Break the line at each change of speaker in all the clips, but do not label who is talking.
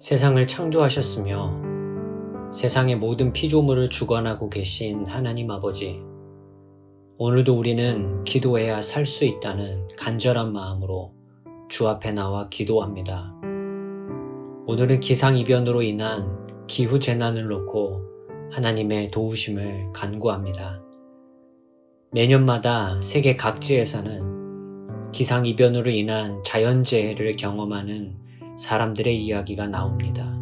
세상을 창조하셨으며 세상의 모든 피조물을 주관하고 계신 하나님 아버지, 오늘도 우리는 기도해야 살 수 있다는 간절한 마음으로 주 앞에 나와 기도합니다. 오늘은 기상이변으로 인한 기후재난을 놓고 하나님의 도우심을 간구합니다. 매년마다 세계 각지에서는 기상이변으로 인한 자연재해를 경험하는 사람들의 이야기가 나옵니다.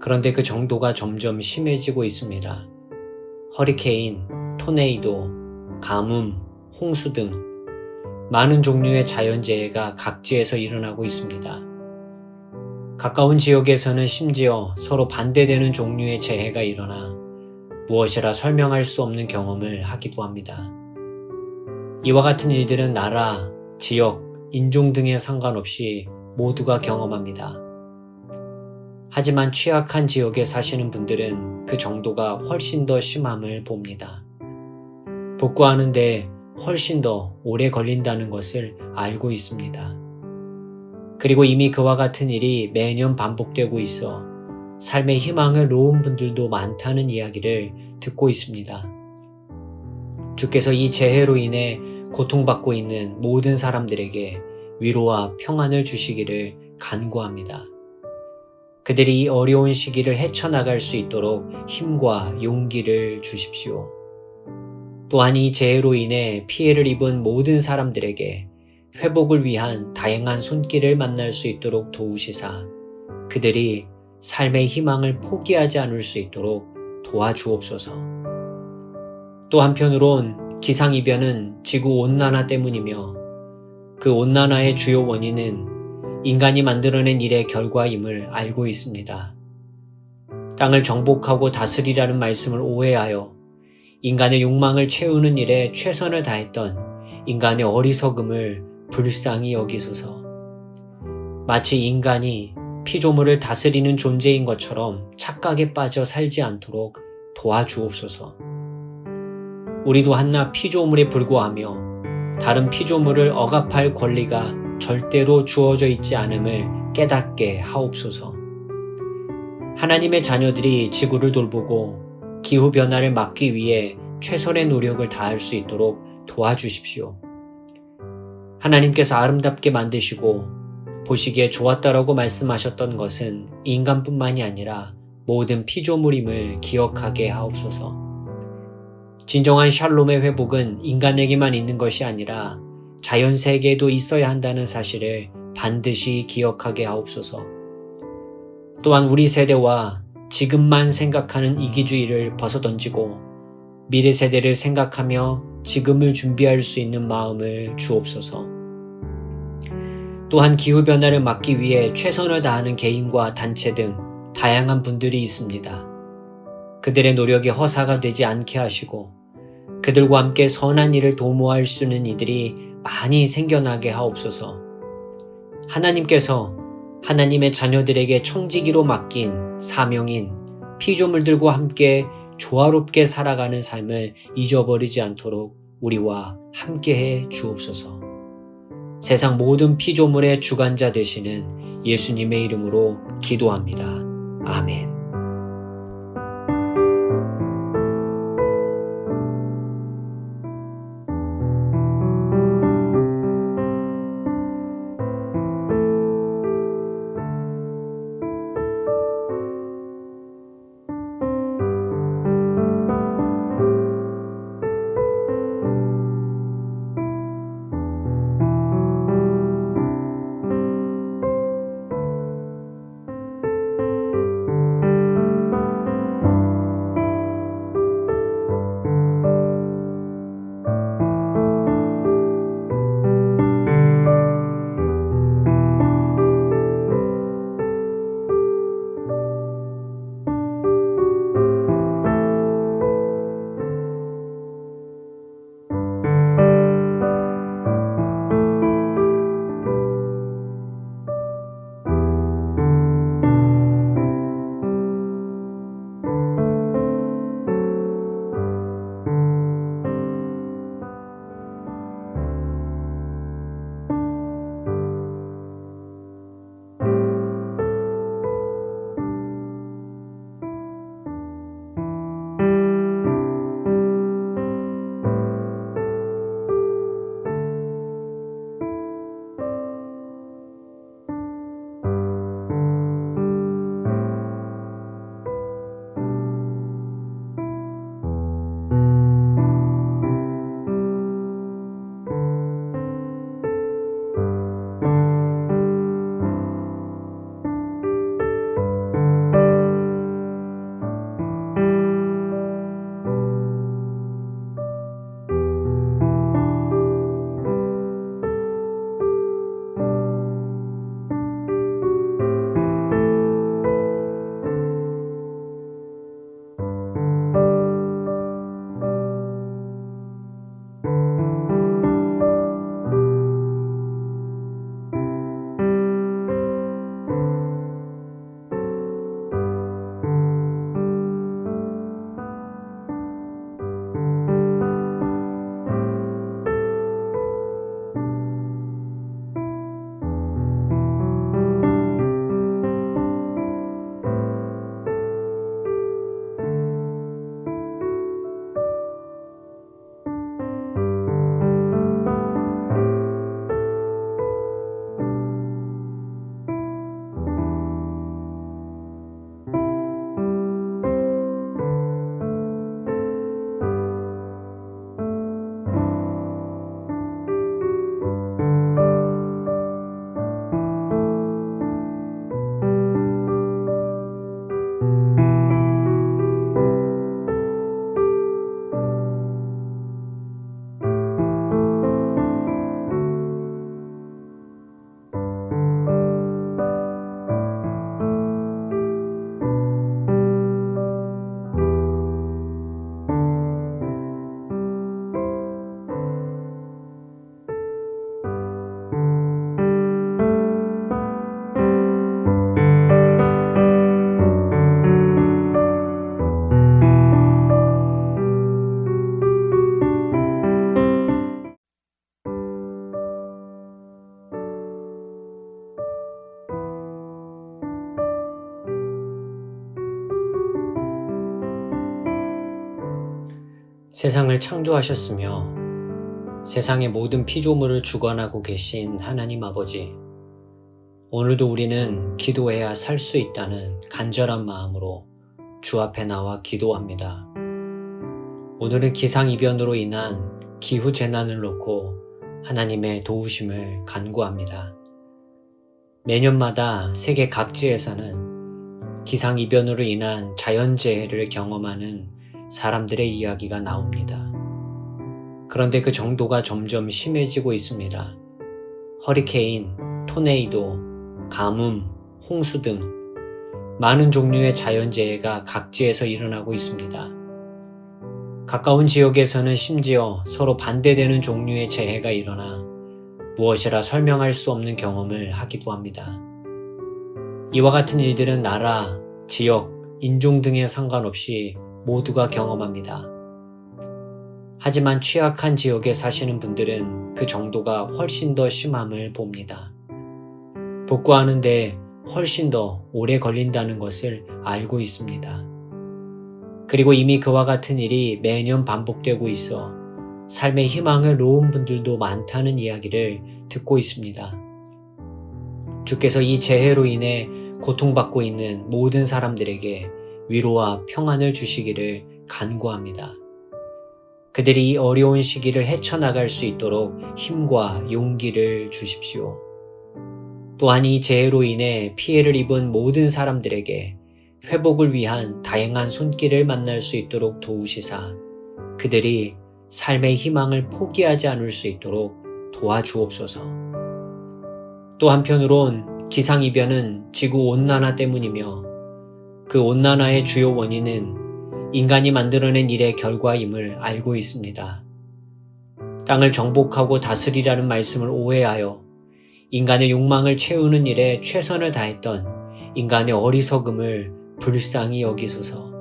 그런데 그 정도가 점점 심해지고 있습니다. 허리케인, 토네이도, 가뭄, 홍수 등 많은 종류의 자연재해가 각지에서 일어나고 있습니다. 가까운 지역에서는 심지어 서로 반대되는 종류의 재해가 일어나 무엇이라 설명할 수 없는 경험을 하기도 합니다. 이와 같은 일들은 나라, 지역, 인종 등에 상관없이 모두가 경험합니다. 하지만 취약한 지역에 사시는 분들은 그 정도가 훨씬 더 심함을 봅니다. 복구하는데 훨씬 더 오래 걸린다는 것을 알고 있습니다. 그리고 이미 그와 같은 일이 매년 반복되고 있어 삶의 희망을 놓은 분들도 많다는 이야기를 듣고 있습니다. 주께서 이 재해로 인해 고통받고 있는 모든 사람들에게 위로와 평안을 주시기를 간구합니다. 그들이 이 어려운 시기를 헤쳐나갈 수 있도록 힘과 용기를 주십시오. 또한 이 재해로 인해 피해를 입은 모든 사람들에게 회복을 위한 다양한 손길을 만날 수 있도록 도우시사 그들이 삶의 희망을 포기하지 않을 수 있도록 도와주옵소서. 또 한편으론 기상이변은 지구온난화 때문이며 그 온난화의 주요 원인은 인간이 만들어낸 일의 결과임을 알고 있습니다. 땅을 정복하고 다스리라는 말씀을 오해하여 인간의 욕망을 채우는 일에 최선을 다했던 인간의 어리석음을 불쌍히 여기소서. 마치 인간이 피조물을 다스리는 존재인 것처럼 착각에 빠져 살지 않도록 도와주옵소서. 우리도 한낱 피조물에 불과하며 다른 피조물을 억압할 권리가 절대로 주어져 있지 않음을 깨닫게 하옵소서. 하나님의 자녀들이 지구를 돌보고 기후변화를 막기 위해 최선의 노력을 다할 수 있도록 도와주십시오. 하나님께서 아름답게 만드시고 보시기에 좋았다라고 말씀하셨던 것은 인간뿐만이 아니라 모든 피조물임을 기억하게 하옵소서. 진정한 샬롬의 회복은 인간에게만 있는 것이 아니라 자연 세계에도 있어야 한다는 사실을 반드시 기억하게 하옵소서. 또한 우리 세대와 지금만 생각하는 이기주의를 벗어던지고 미래 세대를 생각하며 지금을 준비할 수 있는 마음을 주옵소서. 또한 기후변화를 막기 위해 최선을 다하는 개인과 단체 등 다양한 분들이 있습니다. 그들의 노력이 허사가 되지 않게 하시고 그들과 함께 선한 일을 도모할 수 있는 이들이 많이 생겨나게 하옵소서. 하나님께서 하나님의 자녀들에게 청지기로 맡긴 사명인 피조물들과 함께 조화롭게 살아가는 삶을 잊어버리지 않도록 우리와 함께해 주옵소서. 세상 모든 피조물의 주관자 되시는 예수님의 이름으로 기도합니다. 아멘. 세상을 창조하셨으며 세상의 모든 피조물을 주관하고 계신 하나님 아버지, 오늘도 우리는 기도해야 살 수 있다는 간절한 마음으로 주 앞에 나와 기도합니다. 오늘은 기상이변으로 인한 기후재난을 놓고 하나님의 도우심을 간구합니다. 매년마다 세계 각지에서는 기상이변으로 인한 자연재해를 경험하는 사람들의 이야기가 나옵니다. 그런데 그 정도가 점점 심해지고 있습니다. 허리케인, 토네이도, 가뭄, 홍수 등 많은 종류의 자연재해가 각지에서 일어나고 있습니다. 가까운 지역에서는 심지어 서로 반대되는 종류의 재해가 일어나 무엇이라 설명할 수 없는 경험을 하기도 합니다. 이와 같은 일들은 나라, 지역, 인종 등에 상관없이 모두가 경험합니다. 하지만 취약한 지역에 사시는 분들은 그 정도가 훨씬 더 심함을 봅니다. 복구하는데 훨씬 더 오래 걸린다는 것을 알고 있습니다. 그리고 이미 그와 같은 일이 매년 반복되고 있어 삶의 희망을 놓은 분들도 많다는 이야기를 듣고 있습니다. 주께서 이 재해로 인해 고통받고 있는 모든 사람들에게 위로와 평안을 주시기를 간구합니다. 그들이 이 어려운 시기를 헤쳐나갈 수 있도록 힘과 용기를 주십시오. 또한 이 재해로 인해 피해를 입은 모든 사람들에게 회복을 위한 다양한 손길을 만날 수 있도록 도우시사 그들이 삶의 희망을 포기하지 않을 수 있도록 도와주옵소서. 또 한편으론 기상이변은 지구온난화 때문이며 그 온난화의 주요 원인은 인간이 만들어낸 일의 결과임을 알고 있습니다. 땅을 정복하고 다스리라는 말씀을 오해하여 인간의 욕망을 채우는 일에 최선을 다했던 인간의 어리석음을 불쌍히 여기소서.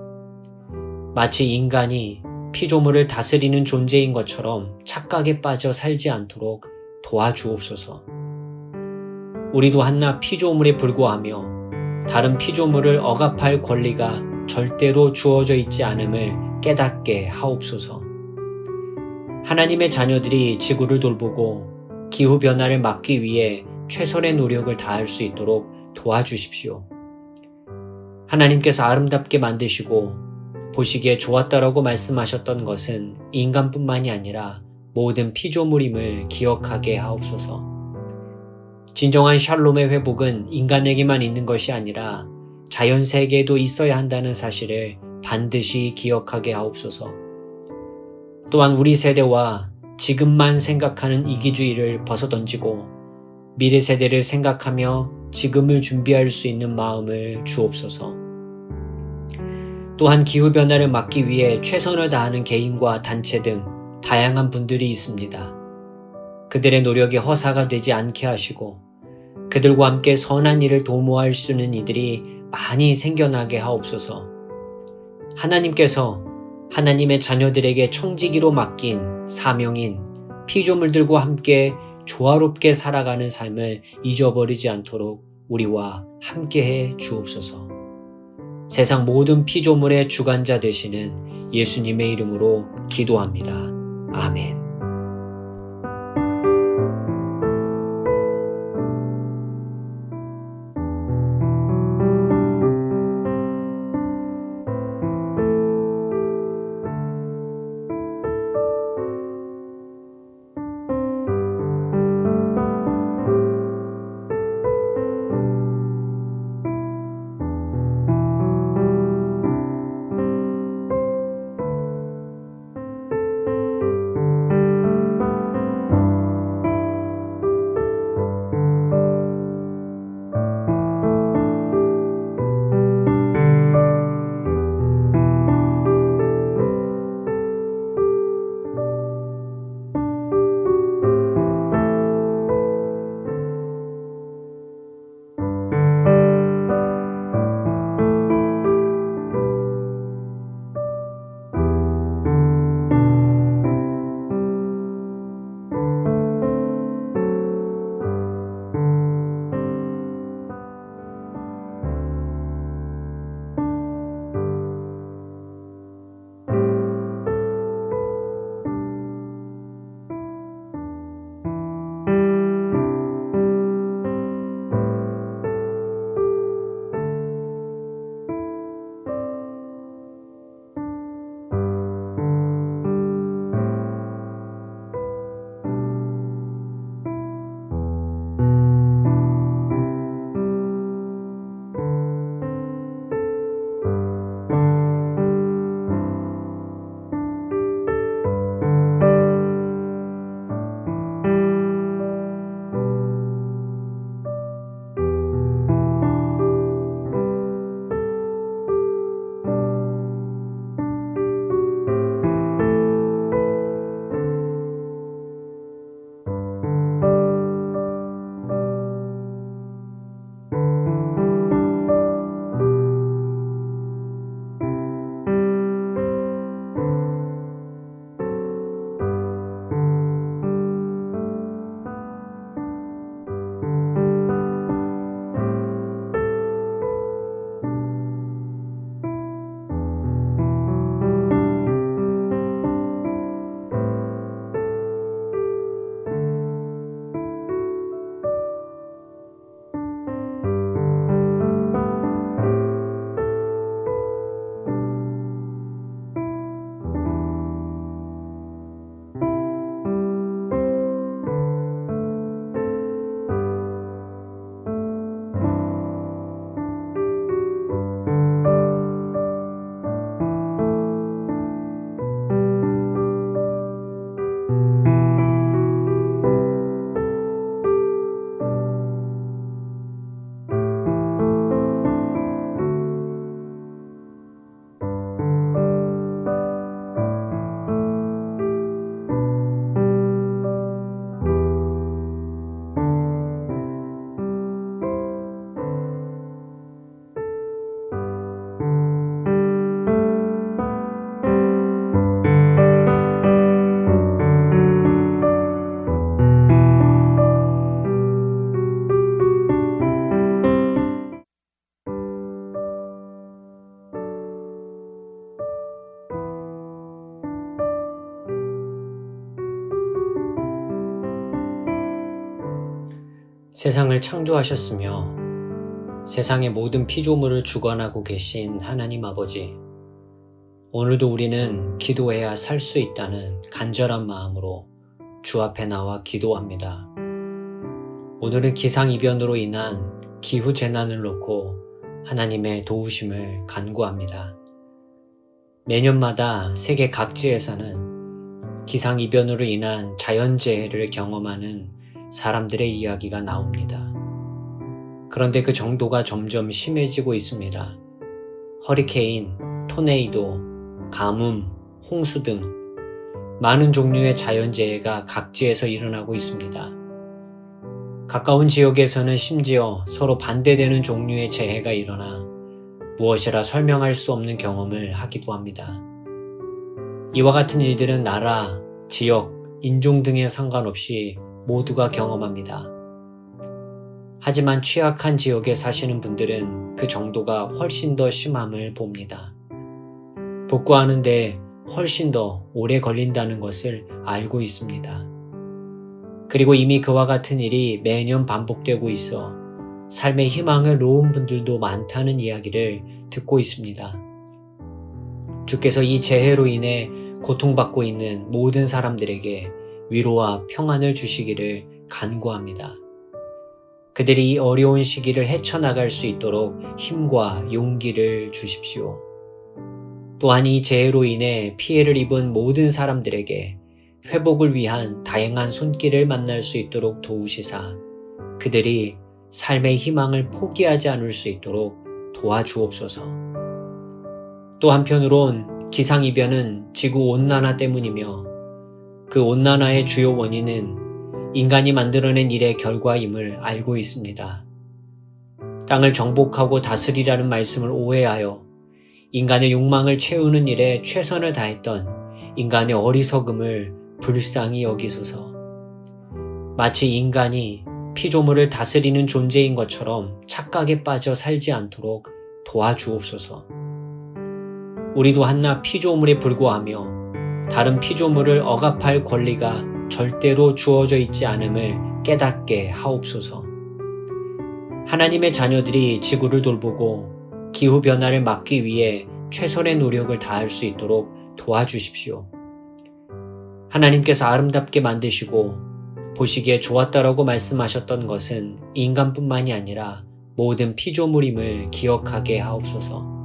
마치 인간이 피조물을 다스리는 존재인 것처럼 착각에 빠져 살지 않도록 도와주옵소서. 우리도 한낱 피조물에 불과하며 다른 피조물을 억압할 권리가 절대로 주어져 있지 않음을 깨닫게 하옵소서. 하나님의 자녀들이 지구를 돌보고 기후변화를 막기 위해 최선의 노력을 다할 수 있도록 도와주십시오. 하나님께서 아름답게 만드시고 보시기에 좋았다라고 말씀하셨던 것은 인간뿐만이 아니라 모든 피조물임을 기억하게 하옵소서. 진정한 샬롬의 회복은 인간에게만 있는 것이 아니라 자연세계에도 있어야 한다는 사실을 반드시 기억하게 하옵소서. 또한 우리 세대와 지금만 생각하는 이기주의를 벗어던지고 미래 세대를 생각하며 지금을 준비할 수 있는 마음을 주옵소서. 또한 기후변화를 막기 위해 최선을 다하는 개인과 단체 등 다양한 분들이 있습니다. 그들의 노력이 허사가 되지 않게 하시고 그들과 함께 선한 일을 도모할 수 있는 이들이 많이 생겨나게 하옵소서. 하나님께서 하나님의 자녀들에게 청지기로 맡긴 사명인 피조물들과 함께 조화롭게 살아가는 삶을 잊어버리지 않도록 우리와 함께해 주옵소서. 세상 모든 피조물의 주관자 되시는 예수님의 이름으로 기도합니다. 아멘. 세상을 창조하셨으며 세상의 모든 피조물을 주관하고 계신 하나님 아버지, 오늘도 우리는 기도해야 살 수 있다는 간절한 마음으로 주 앞에 나와 기도합니다. 오늘은 기상이변으로 인한 기후재난을 놓고 하나님의 도우심을 간구합니다. 매년마다 세계 각지에서는 기상이변으로 인한 자연재해를 경험하는 사람들의 이야기가 나옵니다. 그런데 그 정도가 점점 심해지고 있습니다. 허리케인, 토네이도, 가뭄, 홍수 등 많은 종류의 자연재해가 각지에서 일어나고 있습니다. 가까운 지역에서는 심지어 서로 반대되는 종류의 재해가 일어나 무엇이라 설명할 수 없는 경험을 하기도 합니다. 이와 같은 일들은 나라, 지역, 인종 등에 상관없이 모두가 경험합니다. 하지만 취약한 지역에 사시는 분들은 그 정도가 훨씬 더 심함을 봅니다. 복구하는데 훨씬 더 오래 걸린다는 것을 알고 있습니다. 그리고 이미 그와 같은 일이 매년 반복되고 있어 삶의 희망을 놓은 분들도 많다는 이야기를 듣고 있습니다. 주께서 이 재해로 인해 고통받고 있는 모든 사람들에게 위로와 평안을 주시기를 간구합니다. 그들이 이 어려운 시기를 헤쳐나갈 수 있도록 힘과 용기를 주십시오. 또한 이 재해로 인해 피해를 입은 모든 사람들에게 회복을 위한 다양한 손길을 만날 수 있도록 도우시사 그들이 삶의 희망을 포기하지 않을 수 있도록 도와주옵소서. 또 한편으론 기상이변은 지구온난화 때문이며 그 온난화의 주요 원인은 인간이 만들어낸 일의 결과임을 알고 있습니다. 땅을 정복하고 다스리라는 말씀을 오해하여 인간의 욕망을 채우는 일에 최선을 다했던 인간의 어리석음을 불쌍히 여기소서. 마치 인간이 피조물을 다스리는 존재인 것처럼 착각에 빠져 살지 않도록 도와주옵소서. 우리도 한낱 피조물에 불과하며 다른 피조물을 억압할 권리가 절대로 주어져 있지 않음을 깨닫게 하옵소서. 하나님의 자녀들이 지구를 돌보고 기후변화를 막기 위해 최선의 노력을 다할 수 있도록 도와주십시오. 하나님께서 아름답게 만드시고 보시기에 좋았다라고 말씀하셨던 것은 인간뿐만이 아니라 모든 피조물임을 기억하게 하옵소서.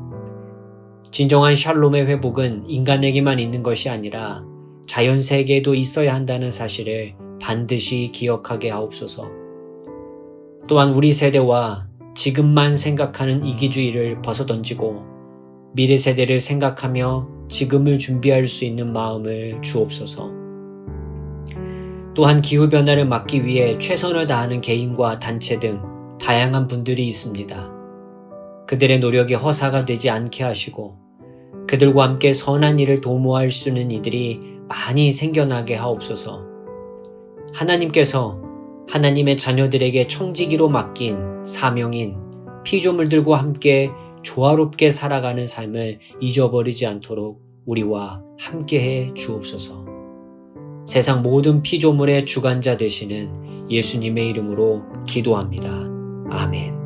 진정한 샬롬의 회복은 인간에게만 있는 것이 아니라 자연세계에도 있어야 한다는 사실을 반드시 기억하게 하옵소서. 또한 우리 세대와 지금만 생각하는 이기주의를 벗어던지고 미래 세대를 생각하며 지금을 준비할 수 있는 마음을 주옵소서. 또한 기후변화를 막기 위해 최선을 다하는 개인과 단체 등 다양한 분들이 있습니다. 그들의 노력이 허사가 되지 않게 하시고 그들과 함께 선한 일을 도모할 수 있는 이들이 많이 생겨나게 하옵소서. 하나님께서 하나님의 자녀들에게 청지기로 맡긴 사명인 피조물들과 함께 조화롭게 살아가는 삶을 잊어버리지 않도록 우리와 함께해 주옵소서. 세상 모든 피조물의 주관자 되시는 예수님의 이름으로 기도합니다. 아멘.